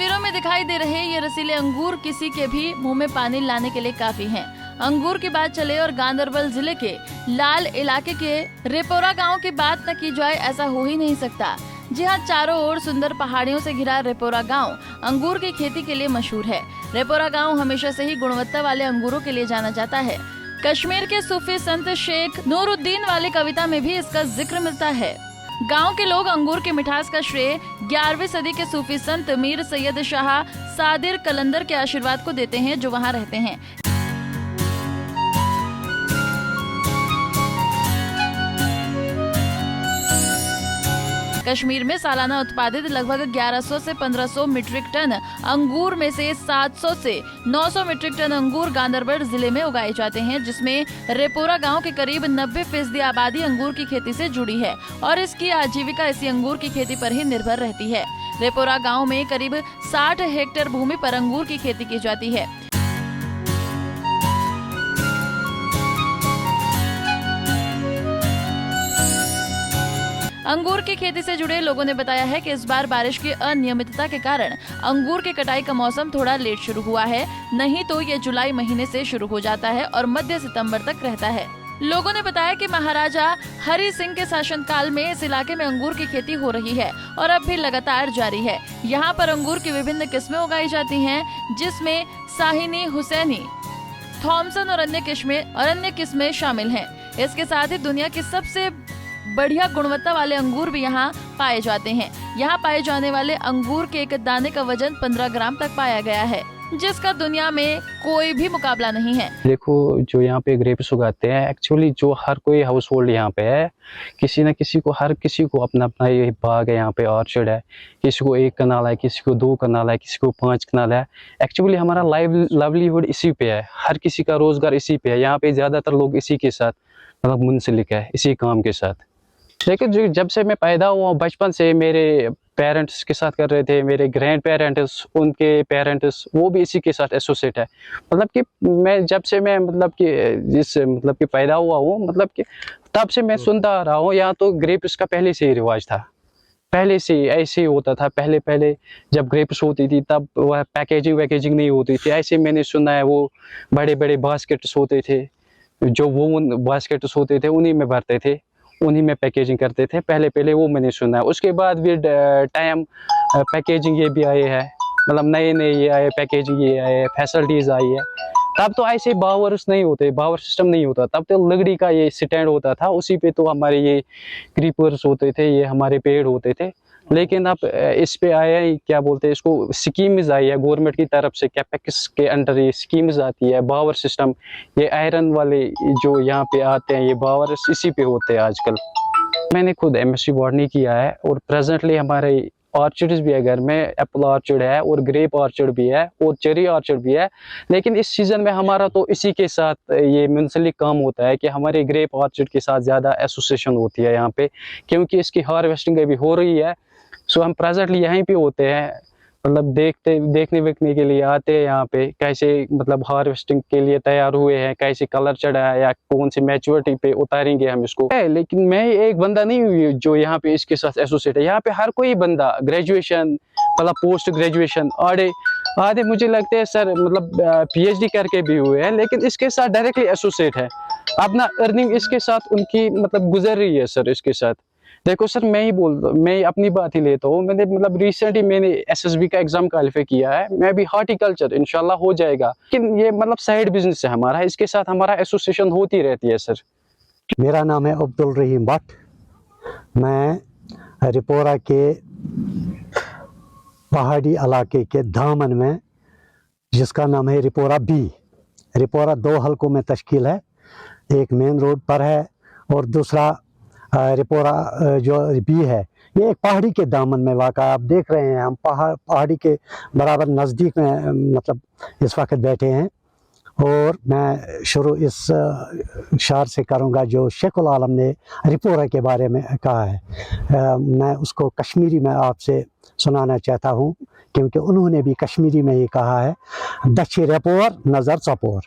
तस्वीरों में दिखाई दे रहे ये रसीले अंगूर किसी के भी मुंह में पानी लाने के लिए काफी हैं। अंगूर की बात चले और गांधरबल जिले के लाल इलाके के रेपोरा गांव की बात न की जाए ऐसा हो ही नहीं सकता। जी हाँ, चारों ओर सुंदर पहाड़ियों से घिरा रेपोरा गांव अंगूर की खेती के लिए मशहूर है। रेपोरा गांव हमेशा से ही गुणवत्ता वाले अंगूरों के लिए जाना जाता है। कश्मीर के सूफी संत शेख नूरुद्दीन वाली कविता में भी इसका जिक्र मिलता है। गांव के लोग अंगूर की मिठास का श्रेय 11वीं सदी के सूफी संत मीर सैयद शाह सादिर कलंदर के आशीर्वाद को देते हैं, जो वहां रहते हैं। कश्मीर में सालाना उत्पादित लगभग 1100 से 1500 मीट्रिक टन अंगूर में से 700 से 900 मीट्रिक टन अंगूर गांधरबल जिले में उगाए जाते हैं, जिसमें रेपोरा गांव के करीब 90% आबादी अंगूर की खेती से जुड़ी है और इसकी आजीविका इसी अंगूर की खेती पर ही निर्भर रहती है। रेपोरा गांव में करीब 60 हेक्टेयर भूमि पर अंगूर की खेती की जाती है। अंगूर की खेती से जुड़े लोगों ने बताया है कि इस बार बारिश की अनियमितता के कारण अंगूर की कटाई का मौसम थोड़ा लेट शुरू हुआ है, नहीं तो ये जुलाई महीने से शुरू हो जाता है और मध्य सितंबर तक रहता है। लोगों ने बताया कि महाराजा हरि सिंह के शासनकाल में इस इलाके में अंगूर की खेती हो रही है और अब भी लगातार जारी है। यहाँ पर अंगूर की विभिन्न किस्में उगाई जाती हैं, जिसमें शाहिनी, हुसैनी, थॉमसन और अन्य किस्में शामिल हैं। इसके साथ ही दुनिया की सबसे बढ़िया गुणवत्ता वाले अंगूर भी यहाँ पाए जाते हैं। यहाँ पाए जाने वाले अंगूर के एक दाने का वजन 15 ग्राम तक पाया गया है, जिसका दुनिया में कोई भी मुकाबला नहीं है। देखो, जो यहाँ पे ग्रेप्स उगाते हैं, एक्चुअली जो हर कोई हाउस होल्ड यहाँ पे है, किसी न किसी को, हर किसी को अपना अपना ये बाग है, यहाँ पे ऑर्चर्ड है। किसी को 1 कनाल है, किसी को 2 कनाल है, किसी को 5 कनाल है। एक्चुअली हमारा लाइवलीहुड इसी पे है, हर किसी का रोजगार इसी पे है। यहाँ पे ज्यादातर लोग इसी के साथ मतलब मुंसलिक है, इसी काम के साथ। लेकिन जब से मैं पैदा हुआ बचपन से मेरे पेरेंट्स के साथ कर रहे थे, मेरे ग्रैंड पेरेंट्स, उनके पेरेंट्स, वो भी इसी के साथ एसोसिएट है। मतलब कि जब से मैं पैदा हुआ हूँ, मतलब कि तब से मैं सुनता आ रहा हूँ। यहाँ तो ग्रेप्स का पहले से ही रिवाज था, पहले से ऐसे ही होता था। पहले जब ग्रेप्स होती थी तब वह पैकेजिंग नहीं होती थी। ऐसे मैंने सुना है, वो बड़े बड़े बास्केट्स होते थे, जो वो बास्केट्स होते थे उन्हीं में भरते थे, उन्हीं में पैकेजिंग करते थे। पहले वो मैंने सुना है। उसके बाद भी टाइम पैकेजिंग ये भी आए है, मतलब नए ये आए, पैकेजिंग ये आए, फैसिलिटीज आई है। तब तो ऐसे बावर्स नहीं होते, बावर सिस्टम नहीं होता। तब तो लकड़ी का ये स्टैंड होता था, उसी पे तो हमारे ये क्रीपर्स होते थे, ये हमारे पेड़ होते थे। लेकिन अब इस पे आया है, क्या बोलते हैं इसको, स्कीम्स आई है गवर्नमेंट की तरफ से। कैपेक्स के अंडर ये स्कीम्स आती है, बावर सिस्टम। ये आयरन वाले जो यहाँ पे आते हैं, ये बावर इसी पे होते हैं आजकल। मैंने खुद एमएससी बॉटनी किया है और प्रेजेंटली हमारे ऑर्चिड्स भी है घर में। एप्पल ऑर्चिड है और ग्रेप ऑर्चिड भी है और चेरी ऑर्चिड भी है। लेकिन इस सीजन में हमारा तो इसी के साथ ये मुंसलिक काम होता है कि हमारे ग्रेप ऑर्चिड के साथ ज़्यादा एसोसिएशन होती है यहाँ पे, क्योंकि इसकी हार्वेस्टिंग अभी हो रही है। सो हम प्रेजेंटली यहीं पे होते हैं, मतलब देखने वेखने के लिए आते हैं यहाँ पे, कैसे मतलब हार्वेस्टिंग के लिए तैयार हुए हैं, कैसे कलर चढ़ा है या कौन सी मैच्योरिटी पे उतारेंगे हम इसको। लेकिन मैं एक बंदा नहीं हुई जो यहाँ पे इसके साथ एसोसिएट है। यहाँ पे हर कोई बंदा ग्रेजुएशन मतलब पोस्ट ग्रेजुएशन, आधे मुझे लगते हैं सर मतलब पीएचडी करके भी हुए हैं, लेकिन इसके साथ डायरेक्टली एसोसिएट है। अपना अर्निंग इसके साथ उनकी मतलब गुजर रही है सर इसके साथ। देखो सर, मैं अपनी बात ही लेता हूँ। मतलब रिसेंटली मैंने एसएसबी का एग्जाम क्वालिफाई किया है। मैं भी हॉर्टिकल्चर इंशाल्लाह हो जाएगा, लेकिन ये मतलब साइड बिजनेस है हमारा, इसके साथ हमारा एसोसिएशन होती रहती है सर। मेरा नाम है अब्दुल रहीम भट्ट। मैं रिपोरा के पहाड़ी इलाके के दामन में, जिसका नाम है रिपोरा बी। रिपोरा 2 हलकों में तश्कील है, एक मेन रोड पर है और दूसरा रिपोरा जो बी है, ये एक पहाड़ी के दामन में वाक़ा। आप देख रहे हैं हम पहाड़ी के बराबर नज़दीक में मतलब इस वक्त बैठे हैं। और मैं शुरू इस शार से करूँगा जो शेखुल आलम ने रिपोरा के बारे में कहा है। मैं उसको कश्मीरी में आपसे सुनाना चाहता हूँ, क्योंकि उन्होंने भी कश्मीरी में ये कहा है, दच्छी रेपोर नज़र चपोर।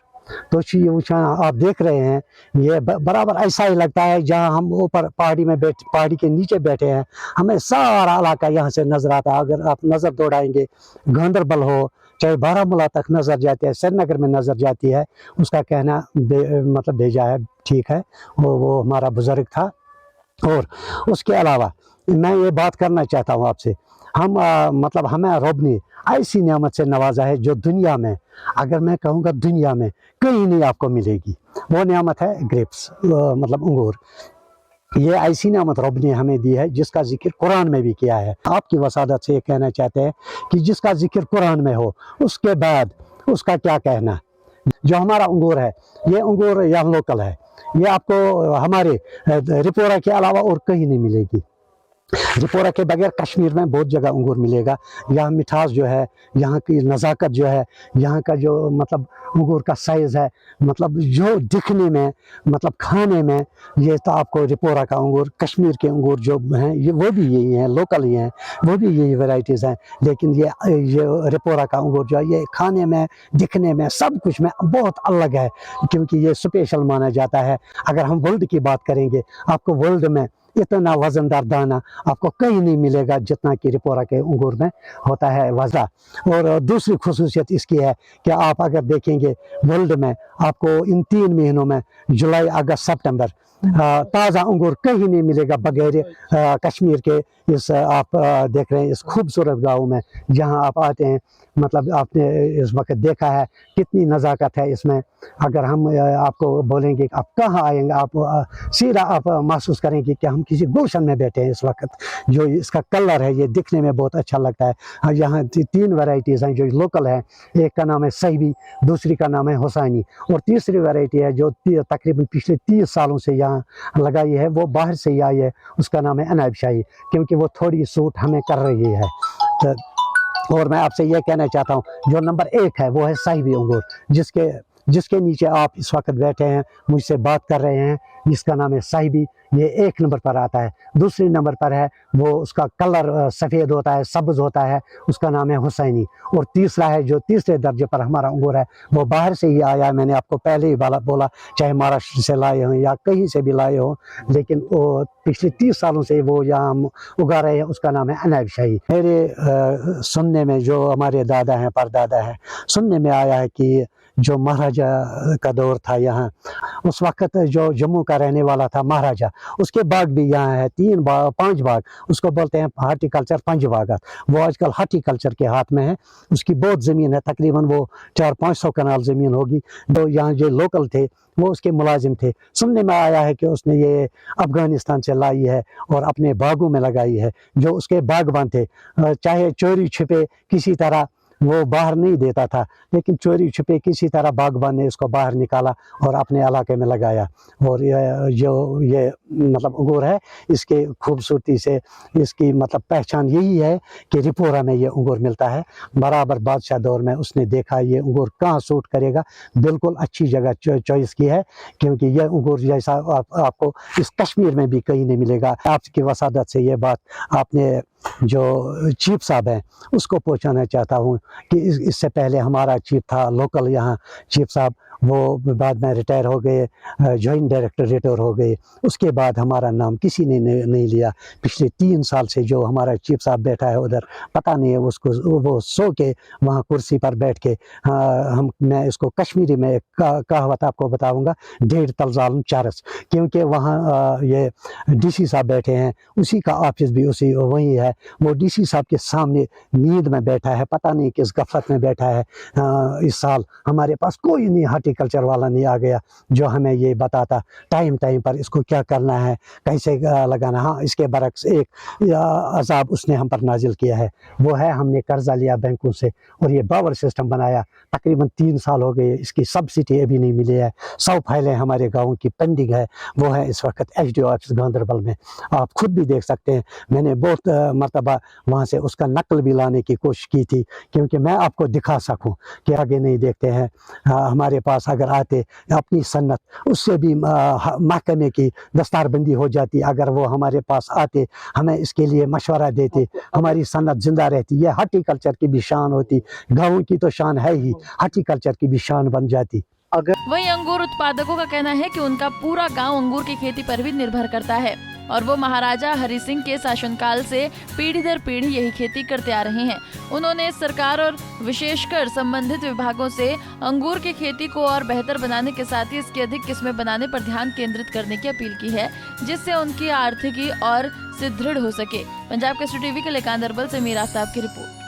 तो ये वुचान आप देख रहे हैं, ये बराबर ऐसा ही लगता है जहाँ हम ऊपर पहाड़ी के नीचे बैठे हैं, हमें सारा इलाका यहाँ से नजर आता है। अगर आप नज़र दौड़ाएंगे, गांदरबल हो चाहे बारामूला तक नज़र जाती है, श्रीनगर में नज़र जाती है, उसका कहना मतलब भेजा है, ठीक है, वो हमारा बुजुर्ग था। और उसके अलावा मैं ये बात करना चाहता हूँ आपसे, हम मतलब हमें रब ने ऐसी नेमत से नवाजा है जो दुनिया में, अगर मैं कहूँगा दुनिया में कहीं नहीं आपको मिलेगी। वो नेमत है ग्रेप्स, मतलब अंगूर। ये ऐसी नेमत रब ने हमें दी है जिसका जिक्र कुरान में भी किया है। आपकी वसादत से ये कहना चाहते हैं कि जिसका जिक्र कुरान में हो उसके बाद उसका क्या कहना। जो हमारा अंगूर है, ये अंगूर यहाँ लोकल है, ये आपको हमारे रिपोरा के अलावा और कहीं नहीं मिलेगी। रिपोरा के बगैर कश्मीर में बहुत जगह अंगूर मिलेगा। यहाँ मिठास जो है, यहाँ की नज़ाकत जो है, यहाँ का जो मतलब अंगूर का साइज़ है, मतलब जो दिखने में, मतलब खाने में, ये तो आपको रिपोरा का अंगूर, कश्मीर के अंगूर जो हैं ये वो भी यही हैं, लोकल ही हैं, वो भी यही वैरायटीज़ हैं। लेकिन ये रिपोरा का अंगूर जो है ये खाने में, दिखने में, सब कुछ में बहुत अलग है, क्योंकि ये स्पेशल माना जाता है। अगर हम वर्ल्ड की बात करेंगे, आपको वर्ल्ड में इतना वजनदार दाना आपको कहीं नहीं मिलेगा जितना कि रिपोरा के अंगूर में होता है वज़ा। और दूसरी खुसूसियत इसकी है कि आप अगर देखेंगे वर्ल्ड में, आपको इन 3 महीनों में जुलाई, अगस्त, सितंबर ताज़ा अंगूर कहीं नहीं मिलेगा बगैर कश्मीर के इस आप देख रहे हैं इस खूबसूरत गाँव में जहाँ आप आते हैं। मतलब आपने इस वक्त देखा है कितनी नज़ाकत है इसमें। अगर हम आपको बोलेंगे कि आप कहाँ आएंगे, आप सीधा आप महसूस करेंगे कि हम किसी गुलशन में बैठे हैं इस वक्त। जो इसका कलर है ये दिखने में बहुत अच्छा लगता है। यहाँ 3 वैरायटीज़ हैं जो लोकल है, एक का नाम है सहीबी, दूसरी का नाम है हुसैनी, और तीसरी वैरायटी है जो तकरीबन पिछले 30 सालों से यहाँ लगाई है, वो बाहर से ही आई है, उसका नाम है अनाब शाही, क्योंकि वो थोड़ी सूट हमें कर रही है। तो और मैं आपसे ये कहना चाहता हूँ जो नंबर 1 है वो है साहिबी अंगूर, जिसके नीचे आप इस वक्त बैठे हैं, मुझसे बात कर रहे हैं, जिसका नाम है साहिबी, ये 1 नंबर पर आता है। दूसरे नंबर पर है वो, उसका कलर सफ़ेद होता है, सब्ज़ होता है, उसका नाम है हुसैनी। और तीसरा है जो तीसरे दर्जे पर हमारा अंगूर है, वो बाहर से ही आया है, मैंने आपको पहले ही बोला, चाहे महाराष्ट्र से लाए हों या कहीं से भी लाए हों, लेकिन वो पिछले 30 सालों से वो यहाँ हम उगा रहे हैं, उसका नाम है अनाब शाही। मेरे सुनने में, जो हमारे दादा हैं, परदादा हैं, सुनने में आया है कि जो महाराजा का दौर था यहाँ, उस वक्त जो जम्मू का रहने वाला था महाराजा, उसके बाग भी यहाँ है, 5 बाग, उसको बोलते हैं हार्टिकल्चर पंचबागत। वो आजकल हार्टिकल्चर के हाथ में है, उसकी बहुत ज़मीन है, तकरीबन वो 400-500 कनाल ज़मीन होगी। तो यहाँ जो लोकल थे वो उसके मुलाजिम थे। सुनने में आया है कि उसने ये अफ़गानिस्तान से लाई है और अपने बागों में लगाई है। जो उसके बागबान थे, चाहे चोरी छिपे किसी तरह वो बाहर नहीं देता था, लेकिन चोरी छुपे किसी तरह बागबान ने इसको बाहर निकाला और अपने इलाके में लगाया। और ये मतलब अंगूर है, इसके खूबसूरती से इसकी मतलब पहचान यही है कि रिपोरा में ये अंगूर मिलता है। बराबर बादशाह दौर में उसने देखा ये अंगूर कहाँ सूट करेगा, बिल्कुल अच्छी जगह चॉइस की है, क्योंकि ये अंगूर जैसा आपको इस कश्मीर में भी कहीं नहीं मिलेगा। आपकी वसादत से ये बात आपने जो चीफ साहब हैं उसको पहुंचाना चाहता हूं कि इससे पहले हमारा चीफ था लोकल यहाँ चीफ साहब, वो बाद में रिटायर हो गए, जॉइंट डायरेक्टर रिटायर हो गए। उसके बाद हमारा नाम किसी ने नहीं लिया। पिछले 3 साल से जो हमारा चीफ साहब बैठा है उधर, पता नहीं है उसको, वो सो के वहाँ कुर्सी पर बैठ के मैं इसको कश्मीरी में एक कहावत आपको बताऊँगा, 1.5 तलजाल चारस, क्योंकि वहाँ ये DC साहब बैठे हैं, उसी का ऑफिस भी उसी वही है। वो DC साहब के सामने नींद में बैठा है, पता नहीं किस गफलत में बैठा है। इस साल हमारे पास कोई नहीं, हार्टिकल्चर वाला नहीं आ गया जो हमें ये बताता टाइम पर इसको क्या करना है, कैसे लगाना। हाँ, इसके बरक्स एक अजाब उसने हम पर नाजिल किया है, वो है हमने कर्जा लिया बैंकों से और ये बावर सिस्टम बनाया। तकरीबन 3 साल हो गए, इसकी सब्सिडी अभी नहीं मिली है। 100 फाइलें हमारे गाँव की पेंडिंग है, वो है इस वक्त HDO ऑफिस गांदरबल में। आप खुद भी देख सकते हैं, मैंने बहुत मरतबा वहाँ से उसका नकल भी लाने की कोशिश की थी, क्योंकि मैं आपको दिखा सकूं कि आगे नहीं देखते हैं। हमारे पास अगर आते अपनी सन्नत, उससे भी महकमे की दस्तारबंदी हो जाती। अगर वो हमारे पास आते, हमें इसके लिए मशवरा देते, हमारी सन्नत जिंदा रहती। ये हार्टिकल्चर की भी शान होती, गाँव की तो शान है ही, हार्टिकल्चर की भी शान बन जाती। अगर वहीं अंगूर उत्पादकों का कहना है कि उनका पूरा गांव अंगूर की खेती पर भी निर्भर करता है और वो महाराजा हरि सिंह के शासनकाल से पीढ़ी दर पीढ़ी यही खेती करते आ रहे हैं। उन्होंने सरकार और विशेषकर संबंधित विभागों से अंगूर की खेती को और बेहतर बनाने के साथ ही इसकी अधिक किस्में बनाने पर ध्यान केंद्रित करने की अपील की है, जिससे उनकी आर्थिकी और सुदृढ़ हो सके। पंजाब केसरी टीवी के लिए कांदरबल से मीर आफ्ताब की रिपोर्ट।